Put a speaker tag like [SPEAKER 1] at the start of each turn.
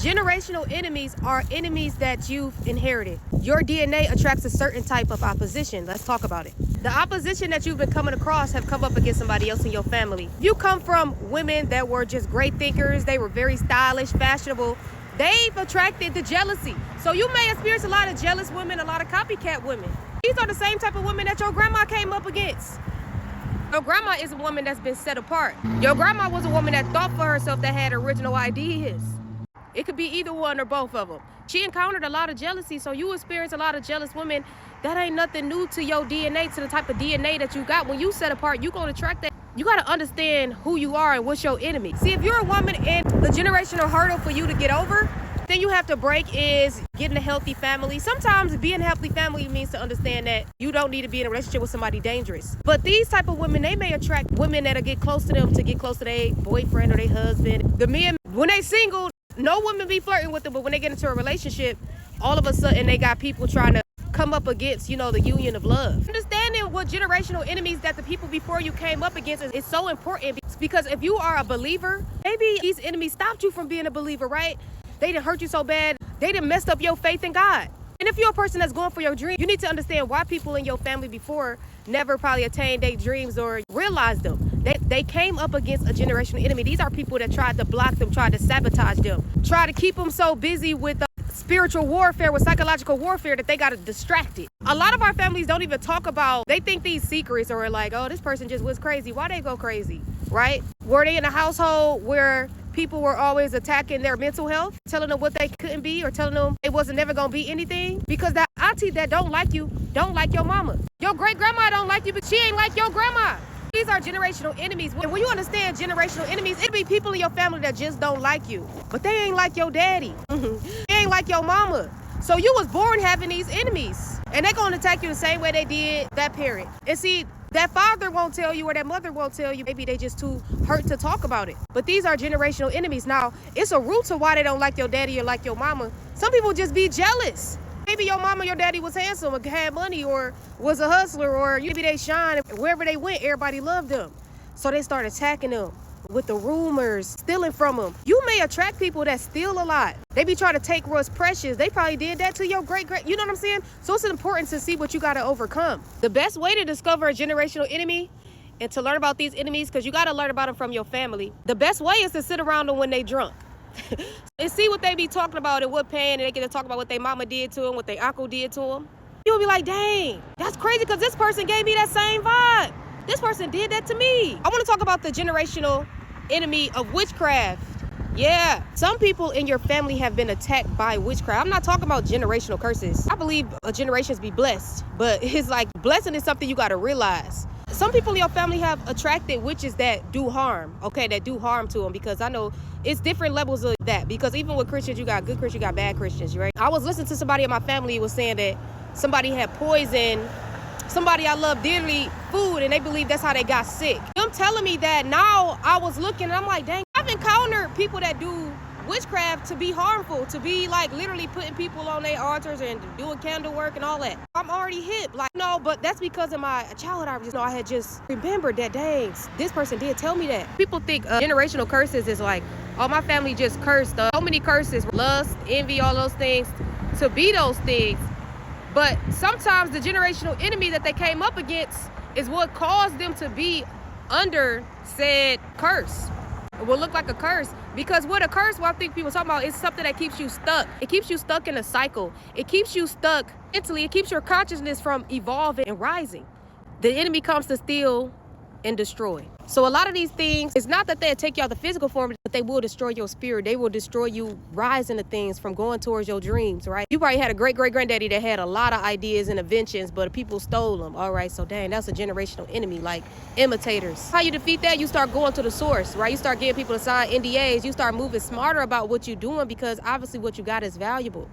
[SPEAKER 1] Generational enemies are enemies that you've inherited. Your DNA attracts a certain type of opposition. Let's talk about it. The opposition that you've been coming across have come up against somebody else in your family. You come from women that were just great thinkers. They were very stylish, fashionable. They've attracted the jealousy. So you may experience a lot of jealous women, a lot of copycat women. These are the same type of women that your grandma came up against. Your grandma is a woman that's been set apart. Your grandma was a woman that thought for herself, that had original ideas. It could be either one or both of them. She encountered a lot of jealousy, so you experience a lot of jealous women. That ain't nothing new to your DNA, to the type of DNA that you got. When you set apart, you're going to attract that. You got to understand who you are and what's your enemy. See, if you're a woman and the generational hurdle for you to get over, then you have to break is getting a healthy family. Sometimes being a healthy family means to understand that you don't need to be in a relationship with somebody dangerous. But these type of women, they may attract women that'll get close to them to get close to their boyfriend or their husband. The men, when they single, no women be flirting with them, but when they get into a relationship, all of a sudden they got people trying to come up against, the union of love. Understanding what generational enemies that the people before you came up against is so important, because if you are a believer, maybe these enemies stopped you from being a believer, right? They done hurt you so bad, they done messed up your faith in God. And if you're a person that's going for your dream, you need to understand why people in your family before never probably attained their dreams or realized them. They came up against a generational enemy. These are people that tried to block them, tried to sabotage them, try to keep them so busy with spiritual warfare, with psychological warfare, that they got distracted. A lot of our families don't even talk about, they think these secrets are like, oh, this person just was crazy. Why they go crazy, right? Were they in a household where people were always attacking their mental health, telling them what they couldn't be, or telling them it wasn't never gonna be anything? Because that auntie that don't like you, don't like your mama. Your great grandma don't like you, but she ain't like your grandma. These are generational enemies. And when you understand generational enemies, it'll be people in your family that just don't like you, but they ain't like your daddy. They ain't like your mama. So you was born having these enemies, and they're gonna attack you the same way they did that parent. And see, that father won't tell you, or that mother won't tell you. Maybe they just too hurt to talk about it. But these are generational enemies. Now, it's a root to why they don't like your daddy or like your mama. Some people just be jealous. Maybe your mama, your daddy was handsome, or had money, or was a hustler, or maybe they shine. Wherever they went, everybody loved them. So they start attacking them with the rumors, stealing from them. You may attract people that steal a lot. They be trying to take what's precious. They probably did that to your great, you know what I'm saying? So it's important to see what you got to overcome. The best way to discover a generational enemy and to learn about these enemies, because you got to learn about them from your family, the best way is to sit around them when they drunk. And see what they be talking about and what pain, and they get to talk about what their mama did to them, what their uncle did to them. You'll be like, dang, that's crazy, because this person gave me that same vibe. This person did that to me. I want to talk about the generational enemy of witchcraft. Yeah, some people in your family have been attacked by witchcraft. I'm not talking about generational curses. I believe generations be blessed, but it's like blessing is something you got to realize. Some people in your family have attracted witches that do harm, okay, that do harm to them, because I know it's different levels of that, because even with Christians, you got good Christians, you got bad Christians, right? I was listening to somebody in my family was saying that somebody had poisoned somebody I love dearly food, and they believe that's how they got sick. Them telling me that, now I was looking and I'm like, dang, I've encountered people that do witchcraft to be harmful, to be like literally putting people on their altars and doing candle work and all that. I'm already hip, like, no, but that's because of my childhood. I had just remembered that, dang, this person did tell me that. People think generational curses is like, oh, my family just cursed. So many curses, lust, envy, all those things, to be those things. But sometimes the generational enemy that they came up against is what caused them to be under said curse. It will look like a curse, because what a curse, what I think people talking about, is something that keeps you stuck. It keeps you stuck in a cycle. It keeps you stuck mentally. It keeps your consciousness from evolving and rising. The enemy comes to steal and destroy. So a lot of these things, it's not that they'll take you out the physical form, but they will destroy your spirit. They will destroy you rising to things from going towards your dreams, right? You probably had a great granddaddy that had a lot of ideas and inventions, but people stole them. All right, so dang, that's a generational enemy, like imitators. How you defeat that? You start going to the source, right? You start getting people to sign NDAs. You start moving smarter about what you're doing, because obviously what you got is valuable.